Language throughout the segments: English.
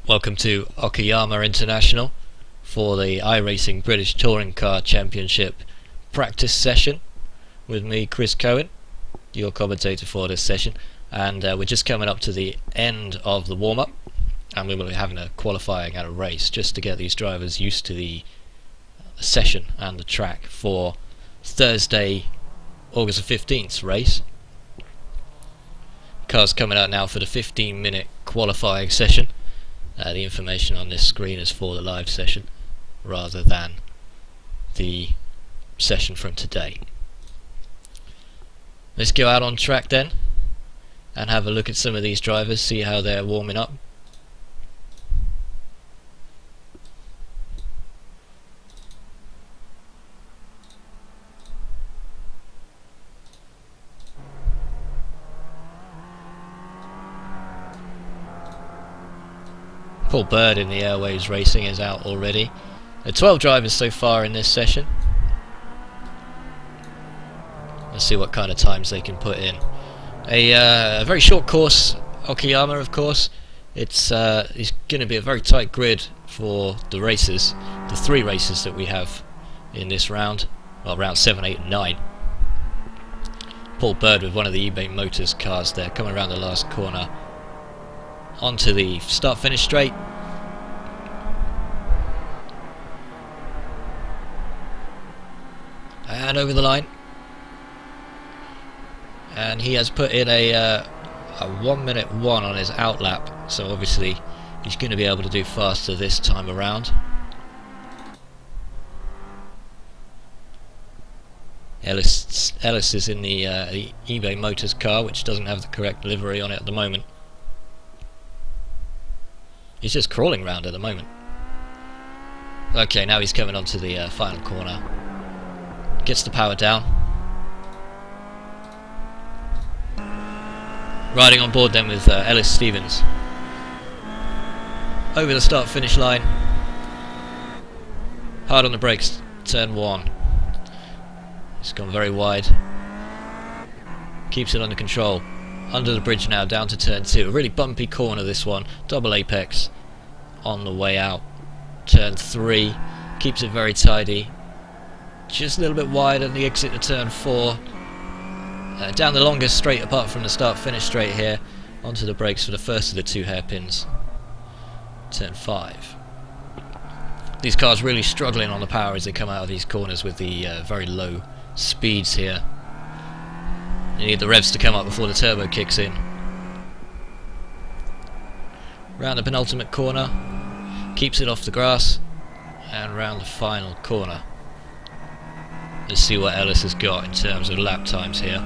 Welcome to Okayama International for the iRacing British Touring Car Championship practice session with me, Chris Cohen, your commentator for this session, and we're just coming up to the end of the warm-up, and we will be having a qualifying and a race just to get these drivers used to the session and the track for Thursday, August the 15th race. Cars coming out now for the 15-minute qualifying session. The information on this screen is for the live session rather than the session from today. Let's go out on track then and have a look at some of these drivers, see how they're warming up. Paul Bird in the Airways Racing is out already. There are 12 drivers so far in this session. Let's see what kind of times they can put in. A very short course, Okayama, of course. It's going to be a very tight grid for the races, the three races that we have in this round, well, round 7, 8 and 9. Paul Bird with one of the eBay Motors cars there, coming around the last corner onto the start-finish straight. And over the line. And he has put in a 1:01 on his outlap, so obviously he's going to be able to do faster this time around. Ellis is in the eBay Motors car, which doesn't have the correct livery on it at the moment. He's just crawling round at the moment. Okay, now he's coming onto the final corner. Gets the power down. Riding on board then with Ellis Stevens. Over the start-finish line. Hard on the brakes, turn 1. It's gone very wide. Keeps it under control. Under the bridge now, down to turn 2. A really bumpy corner this one. Double apex on the way out. Turn 3. Keeps it very tidy. Just a little bit wide on the exit to turn 4. Down the longest straight apart from the start-finish straight here. Onto the brakes for the first of the 2 hairpins. Turn 5. These cars really struggling on the power as they come out of these corners with the very low speeds here. You need the revs to come up before the turbo kicks in. Round the penultimate corner, keeps it off the grass, and round the final corner. Let's see what Ellis has got in terms of lap times here.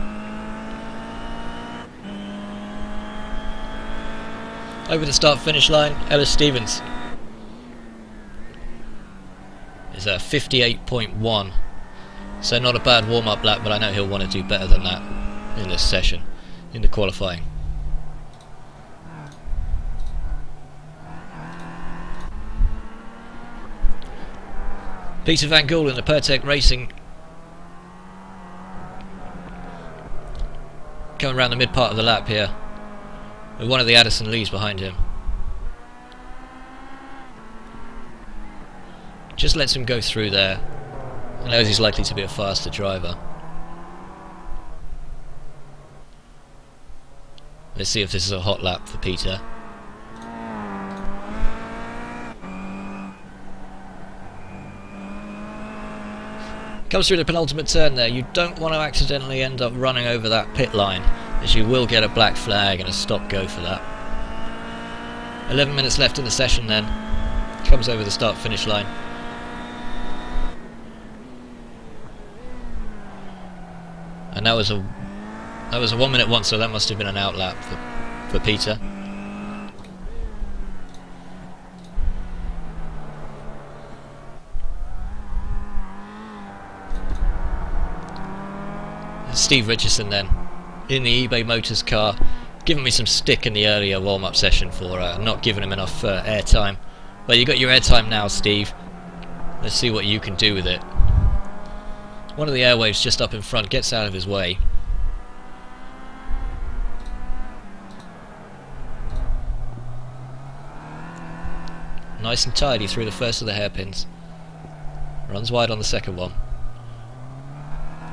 Over the start-finish line, Ellis Stevens is a 58.1, so not a bad warm-up lap, but I know he'll want to do better than that in this session, in the qualifying. Peter Van Gool in the Pertec Racing, coming around the mid part of the lap here, with one of the Addison Lees behind him. Just lets him go through there. I knows he's likely to be a faster driver. Let's see if this is a hot lap for Peter. Comes through the penultimate turn there. You don't want to accidentally end up running over that pit line, as you will get a black flag and a stop-go for that. 11 minutes left in the session then. Comes over the start-finish line. And that was a 1:01 1, so that must have been an outlap for Peter. Steve Richardson then, in the eBay Motors car, giving me some stick in the earlier warm-up session for not giving him enough airtime. Well, you got your airtime now, Steve. Let's see what you can do with it. One of the airwaves just up in front gets out of his way. Nice and tidy through the first of the hairpins. Runs wide on the second one.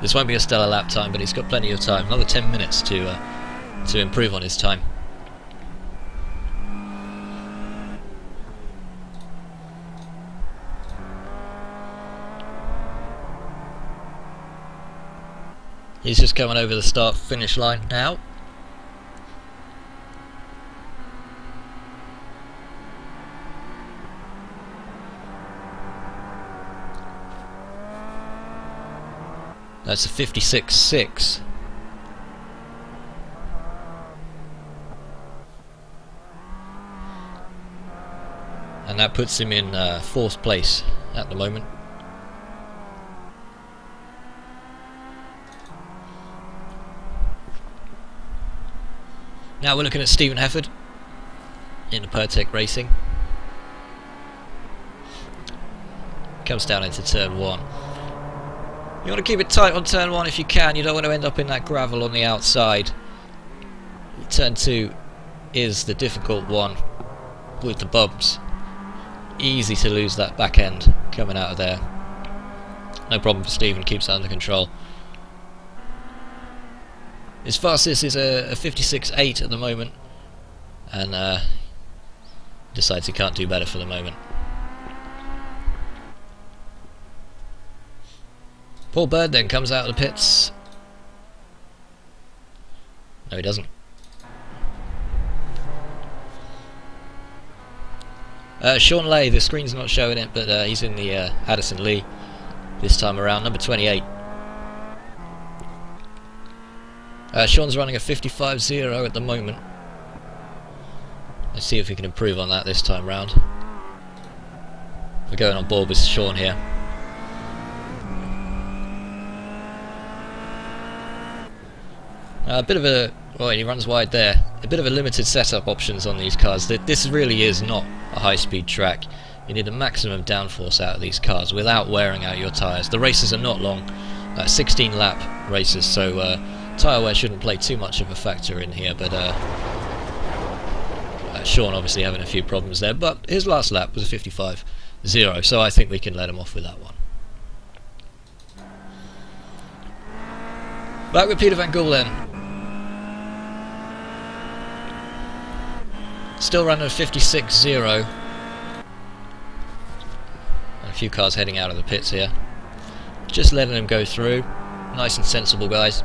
This won't be a stellar lap time, but he's got plenty of time. Another 10 minutes to improve on his time. He's just coming over the start-finish line now. That's a 56.6. And that puts him in 4th place at the moment. Now we're looking at Stephen Hefford in the Pertec Racing. Comes down into turn 1. You want to keep it tight on turn 1 if you can. You don't want to end up in that gravel on the outside. Turn 2 is the difficult one with the bumps. Easy to lose that back end coming out of there. No problem for Stephen, keeps it under control. His fastest is a 56.8 at the moment, and decides he can't do better for the moment. Paul Bird then comes out of the pits. No, he doesn't. Sean Lay, the screen's not showing it, but he's in the Addison Lee this time around, number 28. Sean's running a 55.0 at the moment. Let's see if we can improve on that this time round. We're going on board with Sean here. A bit of a... well, he runs wide there. A bit of a limited setup options on these cars. This really is not a high-speed track. You need a maximum downforce out of these cars without wearing out your tyres. The races are not long, 16 lap races, so tyre wear shouldn't play too much of a factor in here, but Sean obviously having a few problems there, but his last lap was a 55.0, so I think we can let him off with that one. Back with Peter Van Gool then. Still running a 56.0. A few cars heading out of the pits here. Just letting them go through. Nice and sensible guys.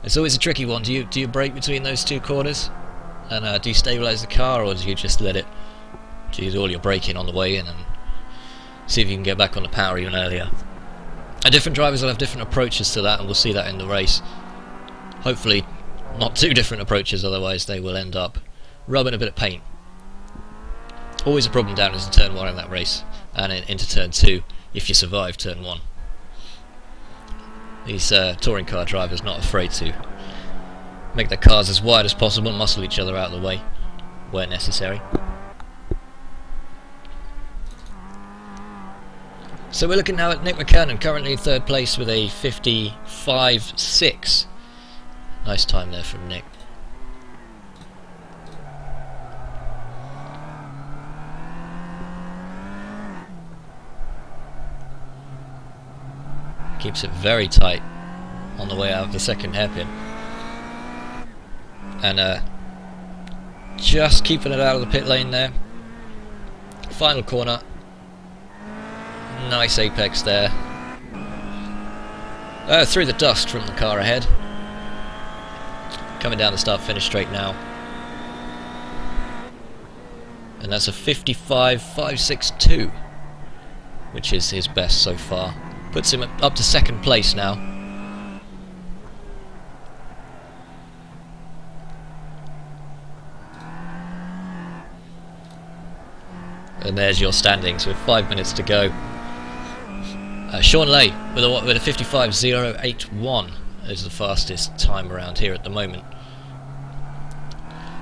It's always a tricky one. Do you brake between those two corners and destabilise the car, or do you just let it use all your braking on the way in and see if you can get back on the power even earlier? And different drivers will have different approaches to that, and we'll see that in the race. Hopefully not too different approaches, otherwise they will end up rubbing a bit of paint. Always a problem down into turn 1 in that race, and into turn 2 if you survive turn 1. These touring car drivers not afraid to make their cars as wide as possible and muscle each other out of the way where necessary. So we're looking now at Nick McKernan, currently in 3rd place with a 55.6. Nice time there from Nick. Keeps it very tight on the way out of the second hairpin. And just keeping it out of the pit lane there. Final corner. Nice apex there. Through the dust from the car ahead. Coming down the start-finish straight now. And that's a 55.562, which is his best so far. Puts him up to 2nd place now. And there's your standings with 5 minutes to go. Sean Lay with a 55.081 is the fastest time around here at the moment.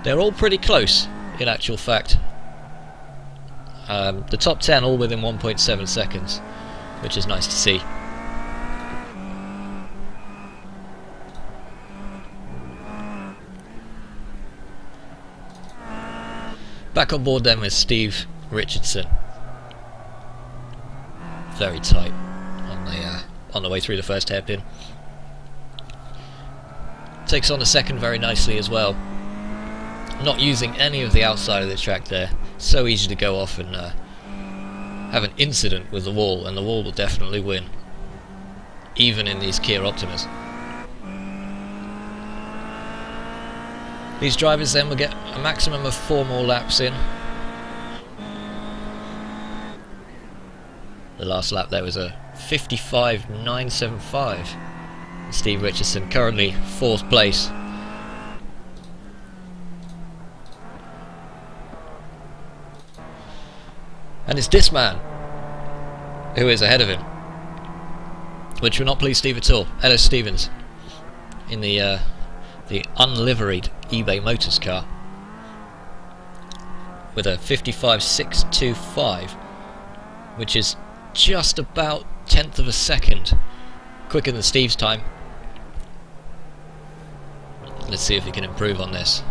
They're all pretty close, in actual fact. The top 10 all within 1.7 seconds, which is nice to see. Back on board then with Steve Richardson. Very tight on the way through the first hairpin. Takes on the second very nicely as well. Not using any of the outside of the track there. So easy to go off and have an incident with the wall, and the wall will definitely win, even in these Kia Optimas. These drivers then will get a maximum of 4 more laps in. The last lap there was a 55.975. Steve Richardson currently 4th place. And it's this man who is ahead of him, which will not please Steve at all. Ellis Stevens in the unliveried eBay Motors car with a 55.625, which is just about 1/10 of a second quicker than Steve's time. Let's see if he can improve on this.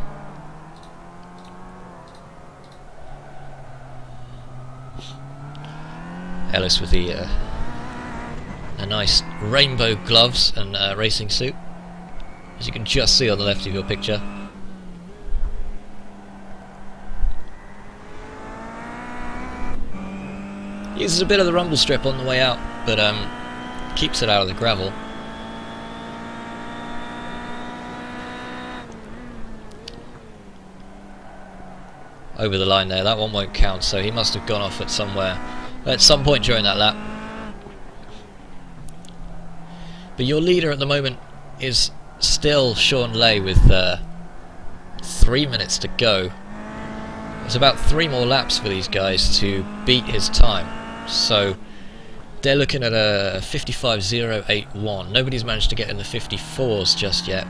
Ellis with the nice rainbow gloves and racing suit, as you can just see on the left of your picture. Uses a bit of the rumble strip on the way out, but keeps it out of the gravel. Over the line there, that one won't count, so he must have gone off at some point during that lap. But your leader at the moment is still Sean Lay with 3 minutes to go. There's about 3 more laps for these guys to beat his time, so they're looking at a 55.081. Nobody's managed to get in the 54s just yet.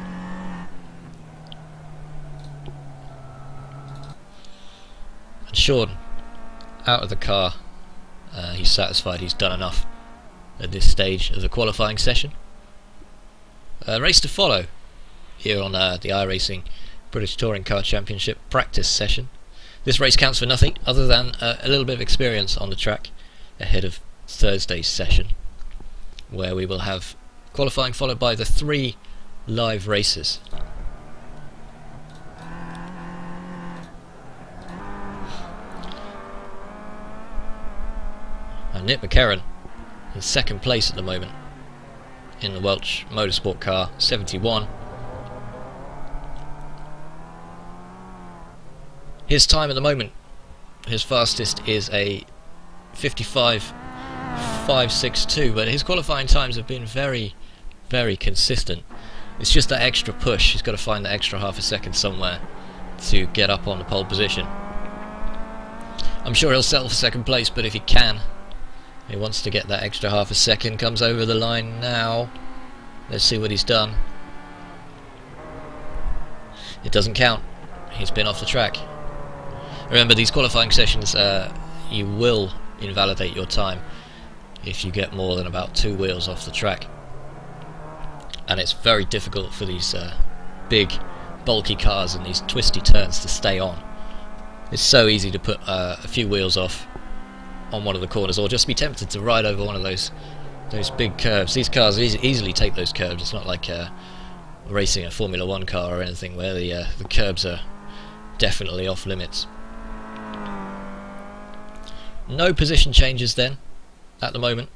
And Sean out of the car. He's satisfied he's done enough at this stage of the qualifying session. Race to follow here on the iRacing British Touring Car Championship practice session. This race counts for nothing other than a little bit of experience on the track ahead of Thursday's session, where we will have qualifying followed by the 3 live races. And Nick McCarran in 2nd place at the moment in the Welch Motorsport car 71. His time at the moment, his fastest is a 55.562, but his qualifying times have been very, very consistent. It's just that extra push. He's got to find that extra half a second somewhere to get up on the pole position. I'm sure he'll settle for 2nd place, but if he can, he wants to get that extra half a second. Comes over the line now. Let's see what he's done. It doesn't count. He's been off the track. Remember, these qualifying sessions, you will invalidate your time if you get more than about 2 wheels off the track. And it's very difficult for these big, bulky cars and these twisty turns to stay on. It's so easy to put a few wheels off on one of the corners, or just be tempted to ride over one of those big curves. These cars easily take those curbs. It's not like racing a Formula 1 car or anything where the curbs are definitely off limits. No position changes then at the moment.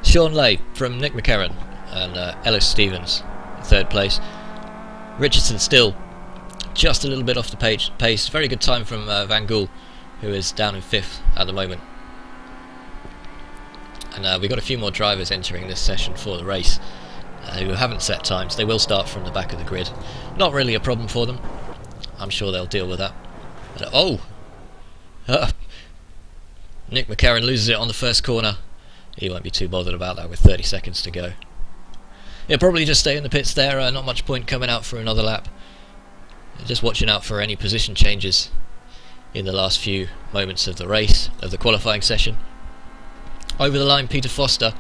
Sean Lay from Nick McCarran and Ellis Stevens in 3rd place. Richardson still just a little bit off the pace. Very good time from Van Gool, who is down in 5th at the moment. And we've got a few more drivers entering this session for the race who haven't set times. They will start from the back of the grid. Not really a problem for them. I'm sure they'll deal with that. Nick McCarran loses it on the first corner. He won't be too bothered about that with 30 seconds to go. He'll probably just stay in the pits there. Not much point coming out for another lap. Just watching out for any position changes in the last few moments of the race, of the qualifying session. Over the line, Peter Foster,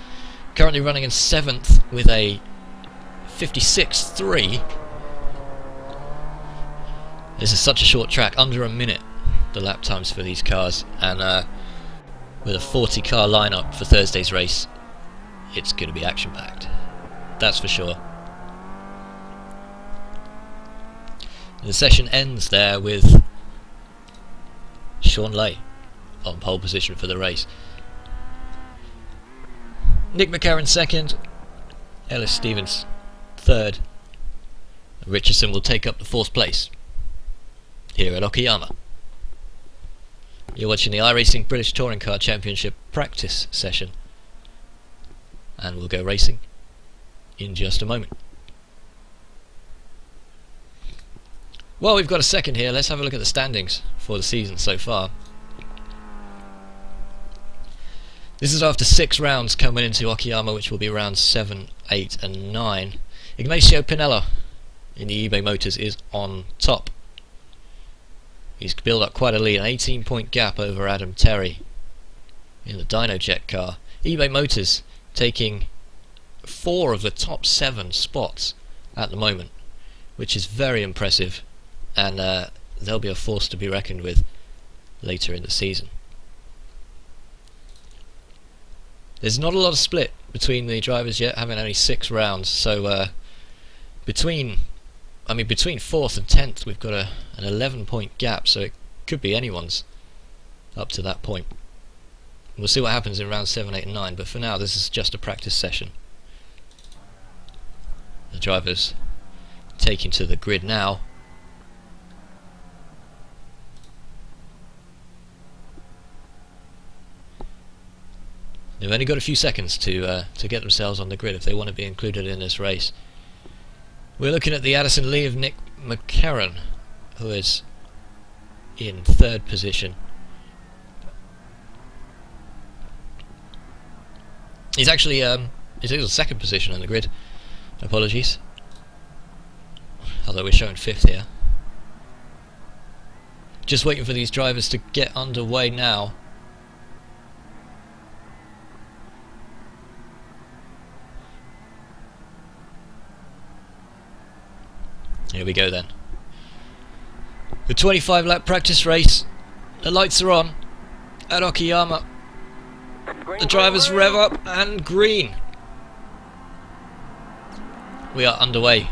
currently running in 7th with a 56.3. This is such a short track, under a minute the lap times for these cars, and with a 40 car lineup for Thursday's race, it's going to be action packed, that's for sure. The session ends there with Sean Lay on pole position for the race. Nick McCarron second, Ellis Stevens third. Richardson will take up the fourth place here at Okayama. You're watching the iRacing British Touring Car Championship practice session, and we'll go racing in just a moment. Well, we've got a second here. Let's have a look at the standings for the season so far. This is after 6 rounds coming into Okayama, which will be rounds 7, 8 and 9. Ignacio Pinella in the eBay Motors is on top. He's built up quite a lead, an 18-point gap over Adam Terry in the Dynojet car. eBay Motors taking 4 of the top 7 spots at the moment, which is very impressive, and they'll be a force to be reckoned with later in the season. There's not a lot of split between the drivers yet, having only 6 rounds, so between 4th and 10th we've got an 11-point gap, so it could be anyone's up to that point. We'll see what happens in rounds 7, 8 and 9, but for now this is just a practice session. The drivers taking to the grid now. They've only got a few seconds to get themselves on the grid if they want to be included in this race. We're looking at the Addison Lee of Nick McCarron, who is in 3rd position. He's actually he's in 2nd position on the grid. Apologies. Although we're showing 5th here. Just waiting for these drivers to get underway now. Here we go then. The 25 lap practice race. The lights are on at Okayama. The drivers rev up and green. We are underway.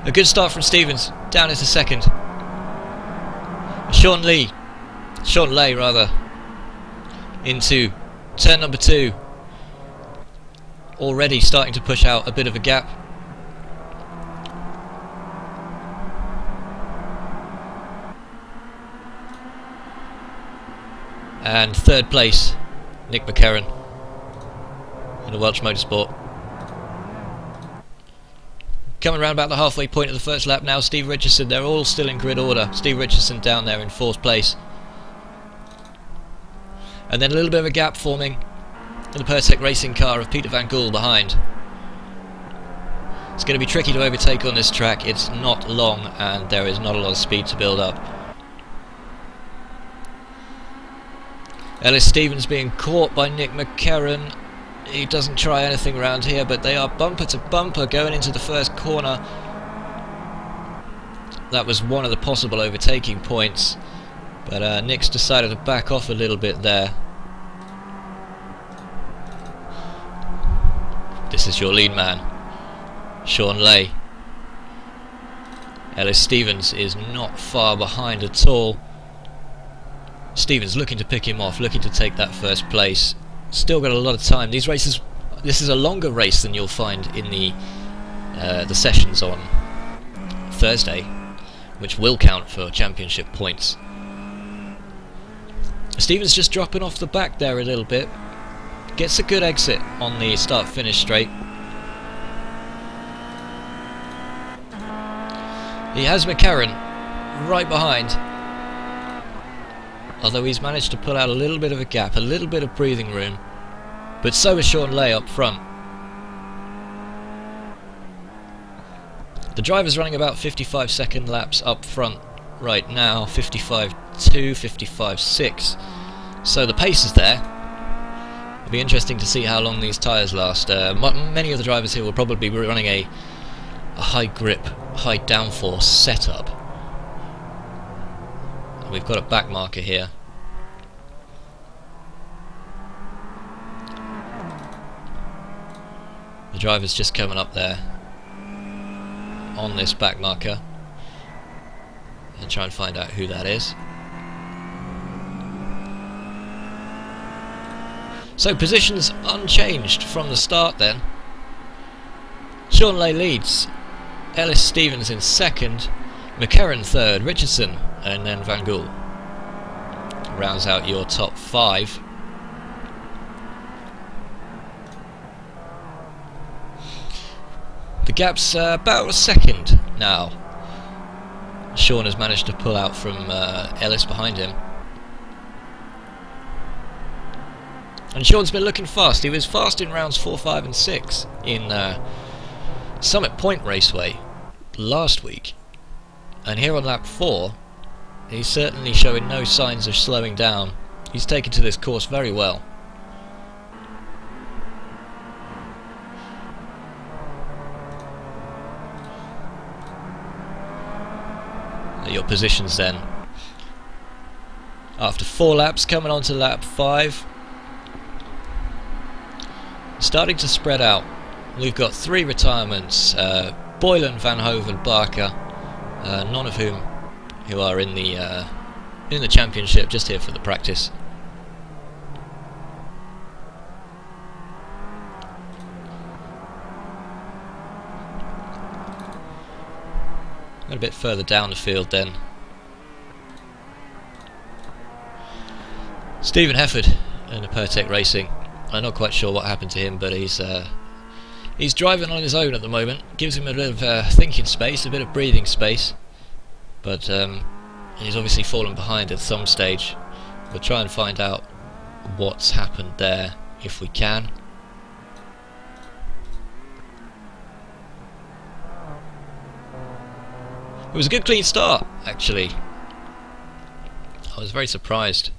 A good start from Stevens, down into 2nd. Sean Lay rather, into turn number 2. Already starting to push out a bit of a gap. And 3rd place, Nick McCarron in the Welsh Motorsport. Coming around about the halfway point of the first lap now, Steve Richardson, they're all still in grid order. Steve Richardson down there in 4th place. And then a little bit of a gap forming in the Pertec racing car of Peter Van Gool behind. It's going to be tricky to overtake on this track. It's not long and there is not a lot of speed to build up. Ellis Stevens being caught by Nick McCarron. He doesn't try anything around here, but they are bumper to bumper going into the first corner. That was one of the possible overtaking points, but Nick's decided to back off a little bit there. This is your lead man, Sean Lay. Ellis Stevens is not far behind at all. Stevens looking to pick him off, looking to take that first place. Still got a lot of time. These races, this is a longer race than you'll find in the sessions on Thursday, which will count for championship points. Stevens just dropping off the back there a little bit. Gets a good exit on the start-finish straight. He has McCarron right behind, although he's managed to pull out a little bit of a gap, a little bit of breathing room, but so is Sean Lay up front. The driver's running about 55-second laps up front right now, 55.2, 55.6, so the pace is there. It'll be interesting to see how long these tyres last. Many of the drivers here will probably be running a high grip, high downforce setup. We've got a back marker here. The driver's just coming up there on this back marker. I'll try and find out who that is. So positions unchanged from the start then. Sean Lay leads, Ellis Stevens in second, McCarran third, Richardson, and then Van Gool rounds out your top 5. The gap's about a second now. Sean has managed to pull out from Ellis behind him. And Sean's been looking fast. He was fast in rounds 4, 5 and 6 in Summit Point Raceway last week. And here on lap 4, he's certainly showing no signs of slowing down. He's taken to this course very well. Your positions then. After 4 laps, coming on to lap 5. Starting to spread out. We've got 3 retirements. Boylan, Van Hoven, Barker. None of whom are in the championship, just here for the practice. A bit further down the field then. Stephen Hefford in Pertec Racing. I'm not quite sure what happened to him, but he's driving on his own at the moment. Gives him a bit of thinking space, a bit of breathing space. But he's obviously fallen behind at some stage. We'll try and find out what's happened there if we can. It was a good clean start, actually. I was very surprised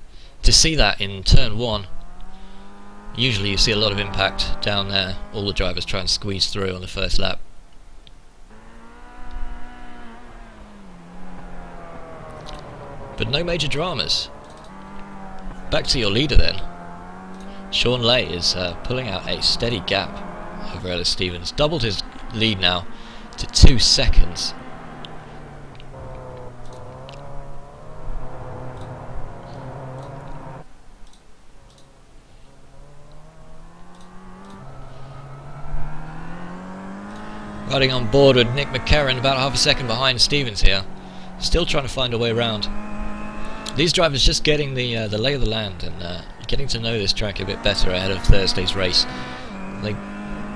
to see that in turn 1. Usually you see a lot of impact down there. All the drivers try and squeeze through on the first lap. But no major dramas. Back to your leader then. Sean Lay is pulling out a steady gap over Ellis Stevens. Doubled his lead now to 2 seconds. Riding on board with Nick McCarran, about half a second behind Stevens here. Still trying to find a way around. These drivers just getting the lay of the land and getting to know this track a bit better ahead of Thursday's race. They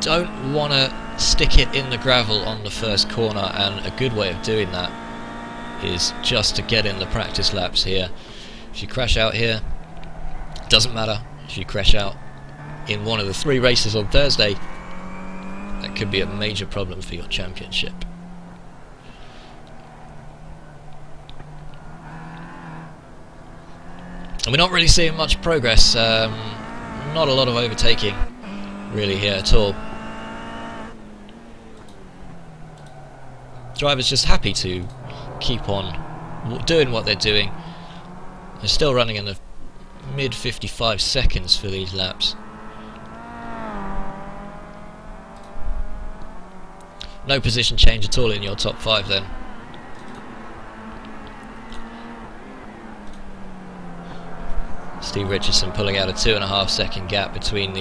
don't want to stick it in the gravel on the first corner, and a good way of doing that is just to get in the practice laps here. If you crash out here, doesn't matter. If you crash out in one of the 3 races on Thursday, that could be a major problem for your championship. And we're not really seeing much progress. Not a lot of overtaking really here at all. Drivers just happy to keep on doing what they're doing. They're still running in the mid 55 seconds for these laps. No position change at all in your top 5 then. Steve Richardson pulling out a 2.5 second gap between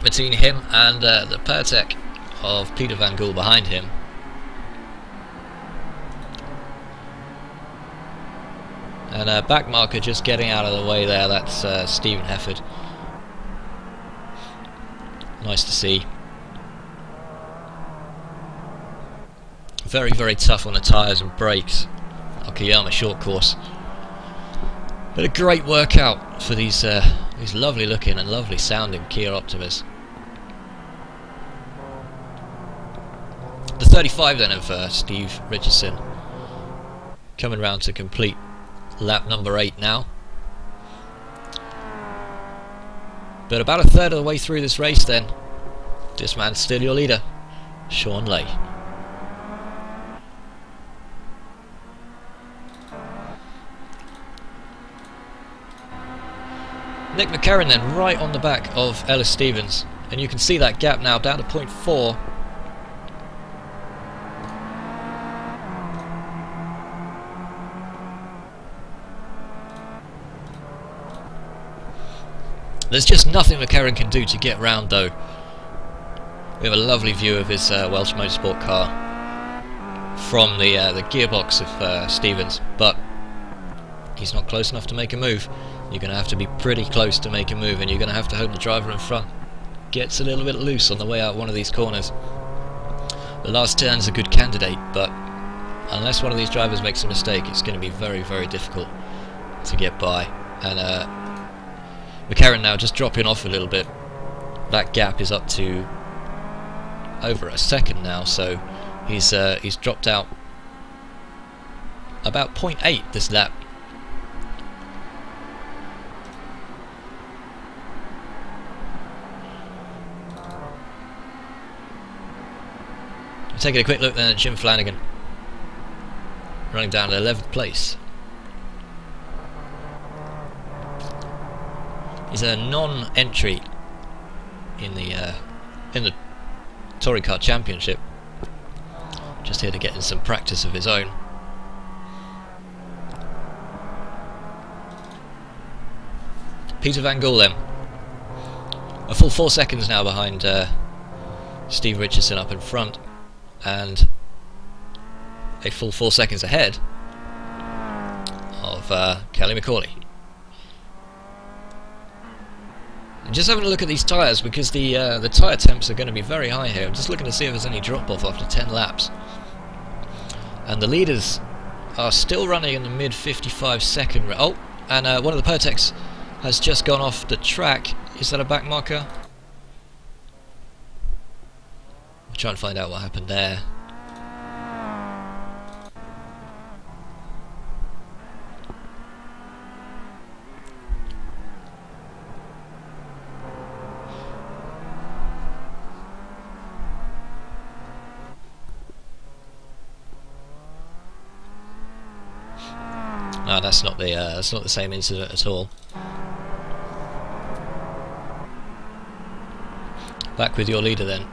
between him and the Pertec of Peter Van Gool behind him. And a back marker just getting out of the way there. That's Stephen Hefford. Nice to see. Very, very tough on the tyres and brakes. Okayama short course. But a great workout for these lovely looking and lovely sounding Kia Optimas. The 35 then of Steve Richardson coming round to complete lap number 8 now. But about a third of the way through this race then, this man's still your leader, Sean Lay. Nick McCarron then right on the back of Ellis Stevens, and you can see that gap now down to 0.4. There's just nothing McCarron can do to get round though. We have a lovely view of his Welsh Motorsport car from the gearbox of Stevens, but he's not close enough to make a move. You're going to have to be pretty close to make a move, and you're going to have to hope the driver in front gets a little bit loose on the way out one of these corners. The last turn's a good candidate, but unless one of these drivers makes a mistake, it's going to be very, very difficult to get by. And McCarron now just dropping off a little bit. That gap is up to over a second now, so he's dropped out about 0.8 this lap. Taking a quick look then at Jim Flanagan, running down to 11th place. He's a non-entry in the Touring Car Championship. Just here to get in some practice of his own. Peter Van Gool then, a full 4 seconds now behind Steve Richardson up in front, and a full 4 seconds ahead of Kelly McCauley. And just having a look at these tyres, because the tyre temps are going to be very high here. I'm just looking to see if there's any drop off after 10 laps, and the leaders are still running in the mid 55 second. Oh, and one of the Pertex has just gone off the track. Is that a back marker? We'll try and find out what happened there. No, that's not the same incident at all. Back with your leader then,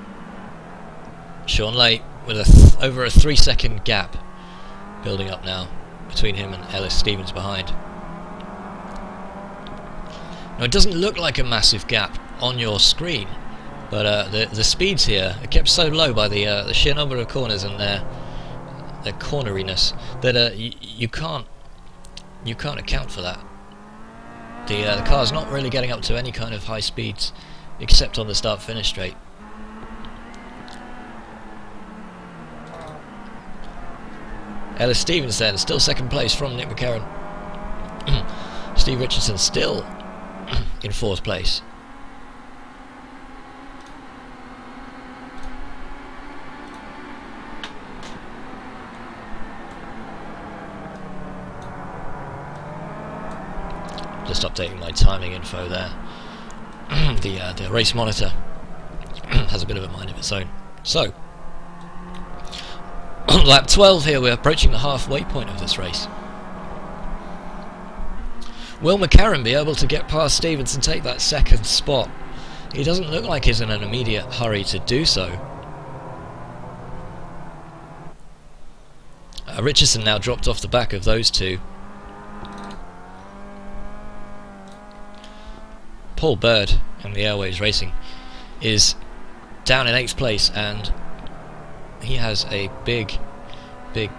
Sean Lay, with over a 3 second gap building up now between him and Ellis Stevens behind. Now it doesn't look like a massive gap on your screen, but the speeds here are kept so low by the sheer number of corners and their corneriness that you can't account for that. The car's not really getting up to any kind of high speeds except on the start-finish straight. Ellis Stevens then, still second place from Nick McCarron. Steve Richardson still in fourth place. Just updating my timing info there. The race monitor has a bit of a mind of its own. So, on lap 12 here, we're approaching the halfway point of this race. Will McCarron be able to get past Stevens and take that second spot? He doesn't look like he's in an immediate hurry to do so. Richardson now dropped off the back of those two. Paul Bird in the Airways Racing is down in 8th place, and he has a big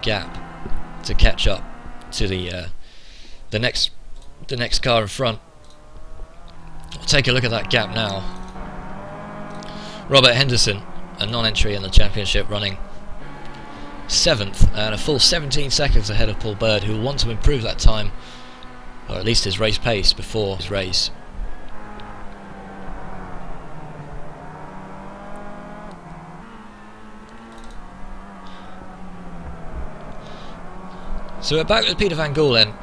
gap to catch up to the next car in front. We'll take a look at that gap now. Robert Henderson, a non-entry in the championship, running 7th and a full 17 seconds ahead of Paul Bird, who will want to improve that time, or at least his race pace, before his race. So we're back with Peter Van Gool then,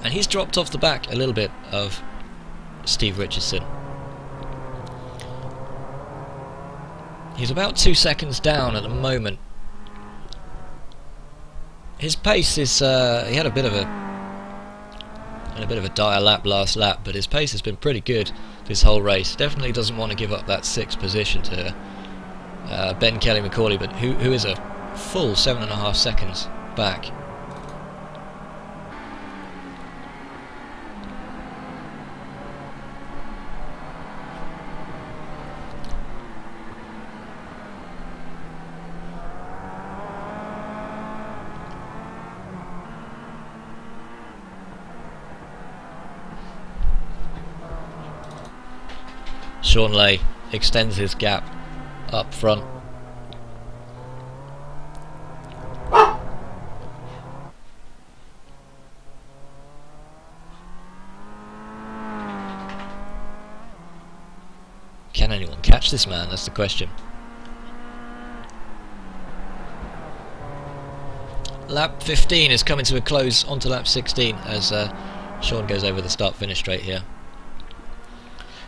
and he's dropped off the back a little bit of Steve Richardson. He's about 2 seconds down at the moment. His pace is he had a bit of a dire lap last lap, but his pace has been pretty good this whole race. Definitely doesn't want to give up that 6th position to Ben Kelly McCauley, but who is a full 7.5 seconds back. Sean Lay extends his gap up front. Can anyone catch this man? That's the question. Lap 15 is coming to a close onto lap 16 as Sean goes over the start-finish straight here.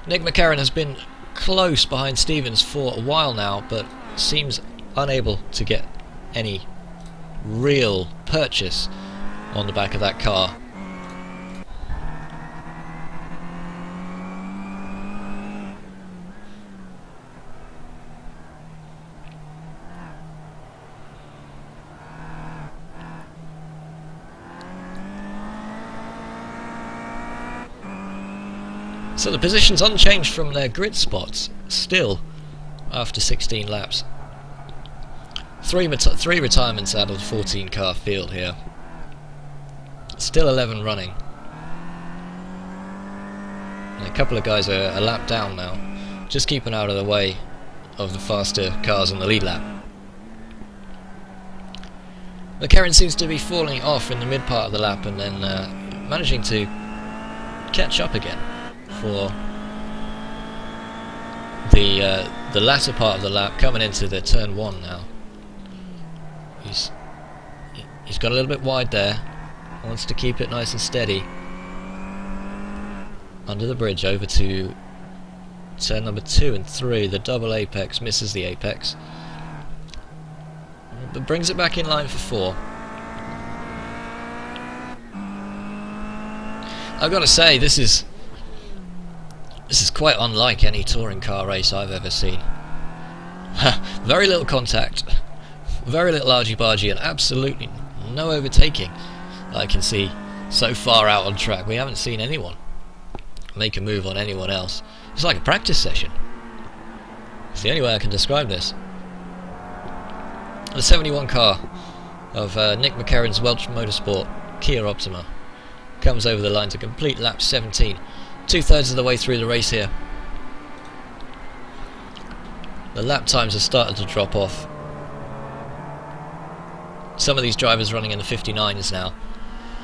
Nick McCarron has been close behind Stevens for a while now, but seems unable to get any real purchase on the back of that car. So the position's unchanged from their grid spots, still, after 16 laps. Three retirements out of the 14 car field here. Still 11 running. And a couple of guys are a lap down now, just keeping out of the way of the faster cars in the lead lap. McCarron seems to be falling off in the mid part of the lap and then managing to catch up again for the latter part of the lap, coming into the turn 1 now. He's got a little bit wide there, wants to keep it nice and steady. Under the bridge over to turn number 2 and 3, the double apex, misses the apex, but brings it back in line for 4. I've got to say, this is quite unlike any touring car race I've ever seen. Very little contact, very little argy-bargy, and absolutely no overtaking I can see so far out on track. We haven't seen anyone make a move on anyone else. It's like a practice session. It's the only way I can describe this. The 71 car of Nick McCarron's Welch Motorsport Kia Optima comes over the line to complete lap 17. 2/3 of the way through the race here. The lap times have started to drop off. Some of these drivers running in the 59s now.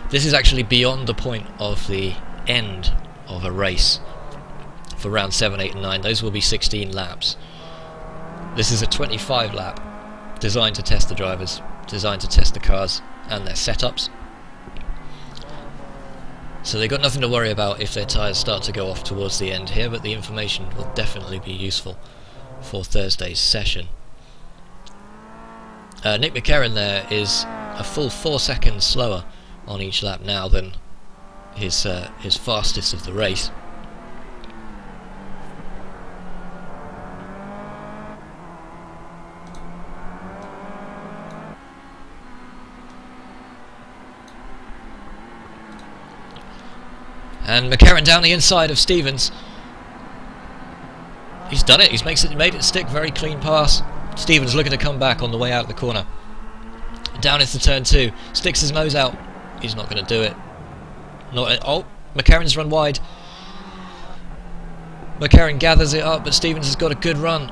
This is actually beyond the point of the end of a race for round 7, 8 and 9. Those will be 16 laps. This is a 25 lap, designed to test the drivers, designed to test the cars and their setups. So they've got nothing to worry about if their tyres start to go off towards the end here, but the information will definitely be useful for Thursday's session. Nick McCarron there is a full 4 seconds slower on each lap now than his fastest of the race. And McCarron down the inside of Stevens. He's done it. He's made it stick. Very clean pass. Stevens looking to come back on the way out of the corner. Down into turn 2. Sticks his nose out. He's not going to do it. Oh, McCarron's run wide. McCarron gathers it up, but Stevens has got a good run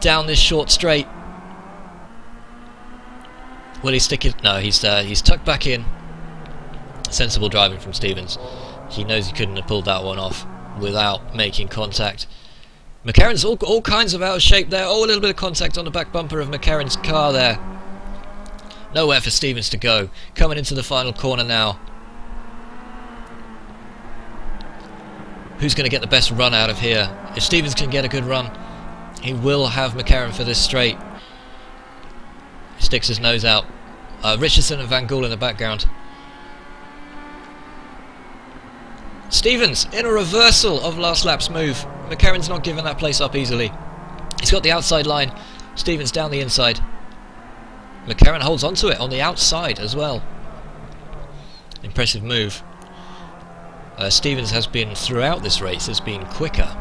down this short straight. Will he stick it? No, he's tucked back in. Sensible driving from Stevens. He knows he couldn't have pulled that one off without making contact. McCarron's all kinds of out of shape there. Oh, a little bit of contact on the back bumper of McCarron's car there. Nowhere for Stevens to go. Coming into the final corner now. Who's going to get the best run out of here? If Stevens can get a good run, he will have McCarron for this straight. He sticks his nose out. Richardson and Van Gool in the background. Stevens in a reversal of last lap's move. McCarron's not giving that place up easily. He's got the outside line. Stevens down the inside. McCarron holds onto it on the outside as well. Impressive move. Stevens has been, throughout this race, has been quicker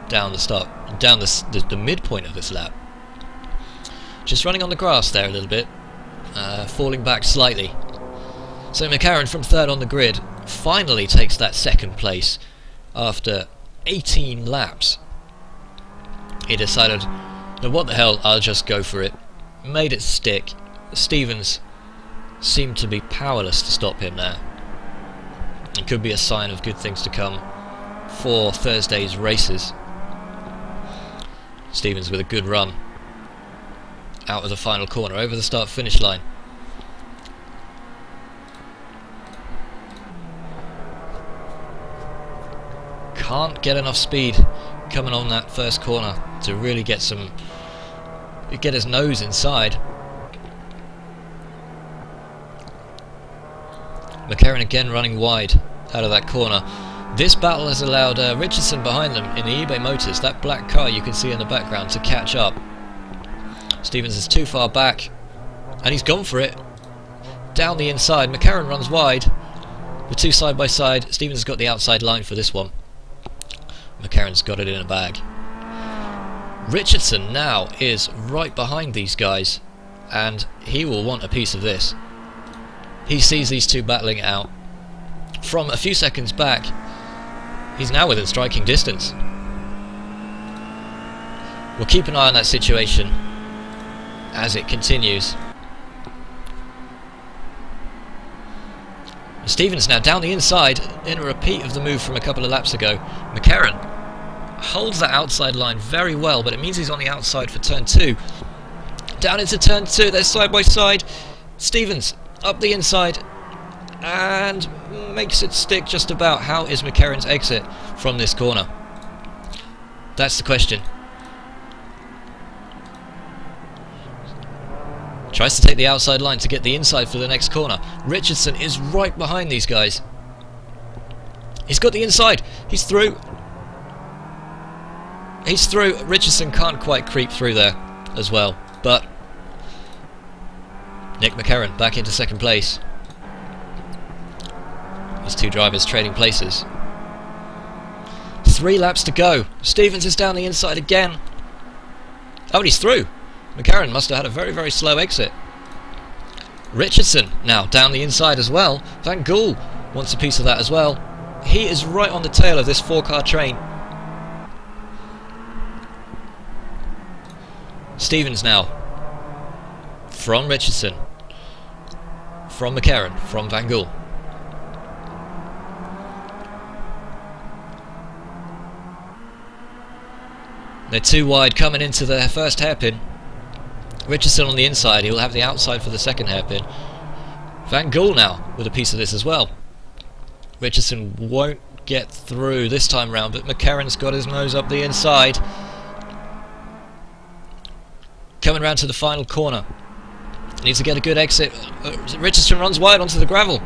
down the start, down the midpoint of this lap. Just running on the grass there a little bit, falling back slightly. So McCarron from third on the grid finally takes that second place after 18 laps. He decided, no, what the hell, I'll just go for it. Made it stick. Stevens seemed to be powerless to stop him there. It could be a sign of good things to come for Thursday's races. Stevens with a good run out of the final corner, over the start-finish line. Can't get enough speed coming on that first corner to really get his nose inside. McCarron again running wide out of that corner. This battle has allowed Richardson behind them in the eBay Motors, that black car you can see in the background, to catch up. Stevens is too far back, and he's gone for it. Down the inside, McCarron runs wide. The two side by side. Stevens has got the outside line for this one. McCarron's got it in a bag. Richardson now is right behind these guys, and he will want a piece of this. He sees these two battling it out. From a few seconds back, he's now within striking distance. We'll keep an eye on that situation as it continues. Stevens now down the inside in a repeat of the move from a couple of laps ago. McCarron holds that outside line very well, but it means he's on the outside for turn 2. Down into turn 2, they're side by side. Stevens up the inside and makes it stick just about. How is McCarron's exit from this corner? That's the question. Tries to take the outside line to get the inside for the next corner. Richardson is right behind these guys. He's got the inside. He's through. He's through. Richardson can't quite creep through there as well, but Nick McCarron back into second place. These two drivers trading places. 3 laps to go. Stevens is down the inside again. Oh, and he's through. McCarron must have had a very, very slow exit. Richardson now down the inside as well. Van Gool wants a piece of that as well. He is right on the tail of this 4-car train. Stevens now from Richardson, from McCarron, from Van Gool. They're too wide coming into their first hairpin. Richardson on the inside, he'll have the outside for the second hairpin. Van Gool now with a piece of this as well. Richardson won't get through this time round, but McCarron's got his nose up the inside. Coming round to the final corner. Needs to get a good exit. Richardson runs wide onto the gravel.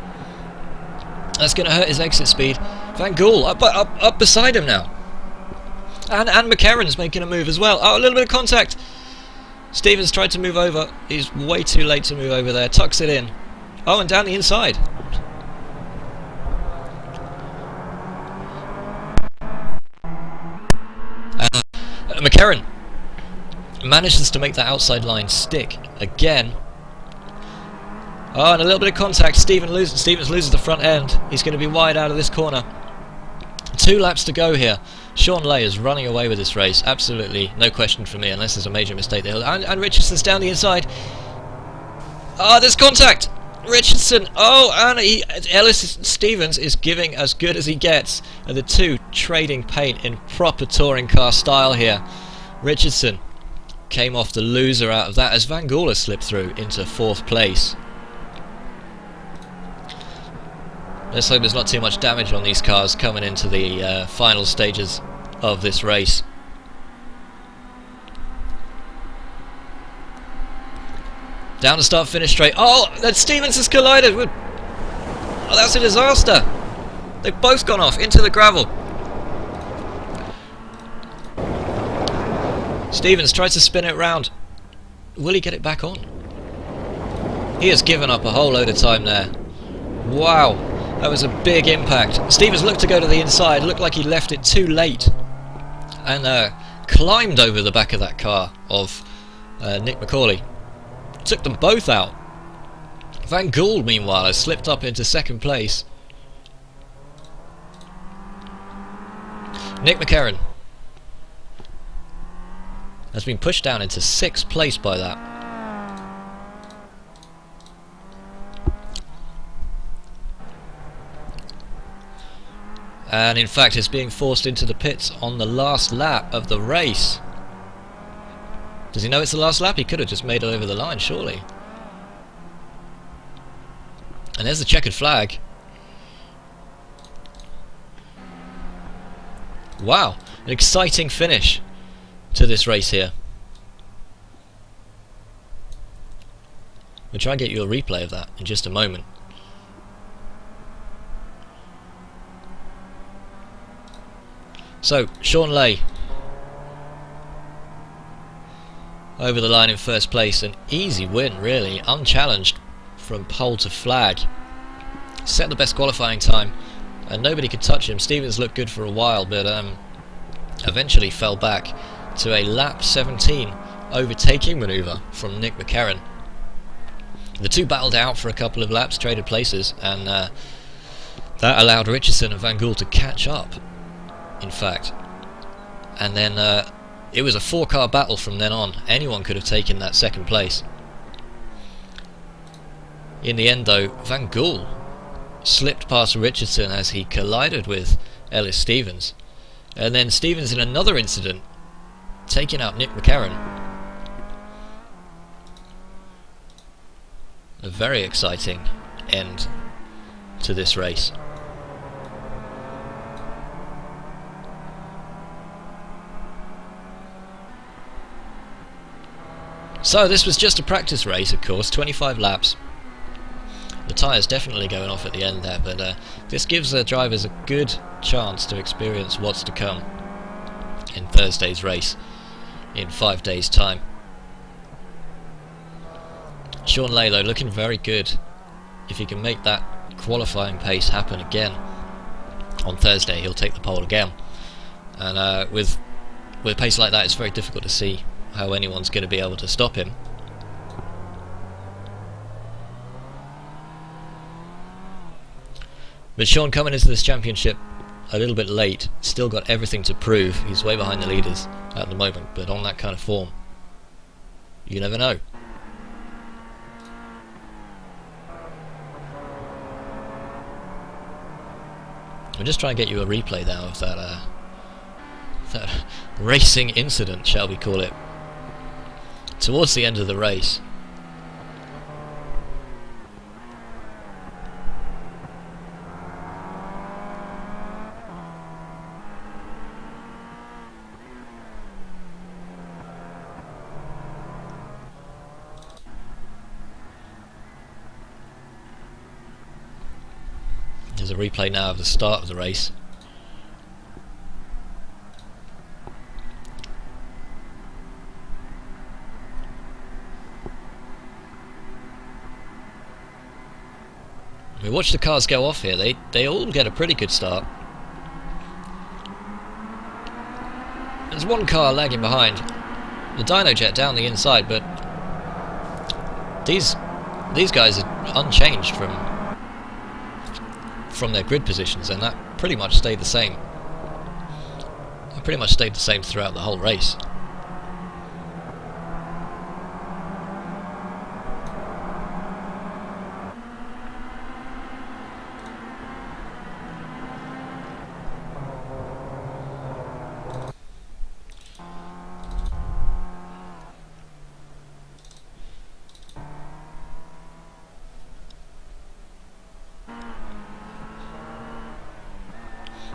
That's going to hurt his exit speed. Van Gool up beside him now. And McCarron's making a move as well. Oh, a little bit of contact. Stevens tried to move over. He's way too late to move over there. Tucks it in. Oh, and down the inside. McCarron manages to make that outside line stick again. Oh, and a little bit of contact. Stevens loses the front end. He's going to be wide out of this corner. 2 laps to go here. Sean Lay is running away with this race. Absolutely no question for me, unless there's a major mistake there. And Richardson's down the inside. Oh, there's contact. Richardson. Oh, and Stevens is giving as good as he gets. And the two trading paint in proper touring car style here. Richardson came off the loser out of that as Van Gool slipped through into 4th place. Let's hope there's not too much damage on these cars coming into the final stages of this race. Down to start, finish straight. Oh, that Stevens has collided. Oh, that's a disaster. They've both gone off into the gravel. Stevens tries to spin it round. Will he get it back on? He has given up a whole load of time there. Wow, that was a big impact. Stevens looked to go to the inside, looked like he left it too late, and climbed over the back of that car of Nick McCauley. Took them both out. Van Gould, meanwhile, has slipped up into second place. Nick McCarron has been pushed down into 6th place by that. And in fact is being forced into the pits on the last lap of the race. Does he know it's the last lap? He could have just made it over the line, surely. And there's the checkered flag. Wow, an exciting finish to this race here. We'll try and get you a replay of that in just a moment. So, Sean Lay over the line in first place. An easy win, really, unchallenged from pole to flag. Set the best qualifying time and nobody could touch him. Stevens looked good for a while, but eventually fell back to a lap 17 overtaking manoeuvre from Nick McCarron. The two battled out for a couple of laps, traded places, and that allowed Richardson and Van Gould to catch up, in fact. And then it was a 4-car battle from then on. Anyone could have taken that second place. In the end, though, Van Gould slipped past Richardson as he collided with Ellis Stevens. And then Stevens, in another incident, taking out Nick McCarron. A very exciting end to this race. So this was just a practice race, of course, 25 laps. The tyres definitely going off at the end there, but this gives the drivers a good chance to experience what's to come in Thursday's race in 5 days' time. Sean Lay, though, looking very good. If he can make that qualifying pace happen again on Thursday, he'll take the pole again. And with a pace like that, it's very difficult to see how anyone's going to be able to stop him. But Sean coming into this championship a little bit late, still got everything to prove. He's way behind the leaders at the moment, but on that kind of form, you never know. We'll just try and get you a replay now of that racing incident, shall we call it, towards the end of the race. There's a replay now of the start of the race. We watch the cars go off here. They all get a pretty good start. There's one car lagging behind, the Dyno Jet down the inside, but these guys are unchanged from their grid positions, and that pretty much stayed the same. It pretty much stayed the same throughout the whole race.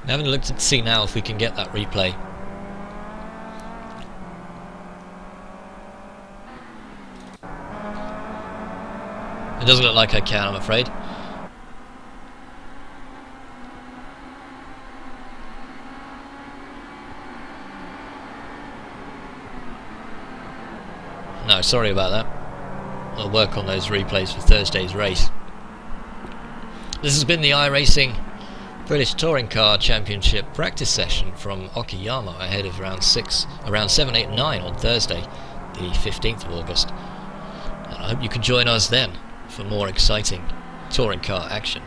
I'm having a look to see now if we can get that replay. It doesn't look like I can, I'm afraid. No, sorry about that. I'll work on those replays for Thursday's race. This has been the iRacing British Touring Car Championship practice session from Okayama ahead of around 7, 8 and 9 on Thursday, the 15th of August. And I hope you can join us then for more exciting touring car action.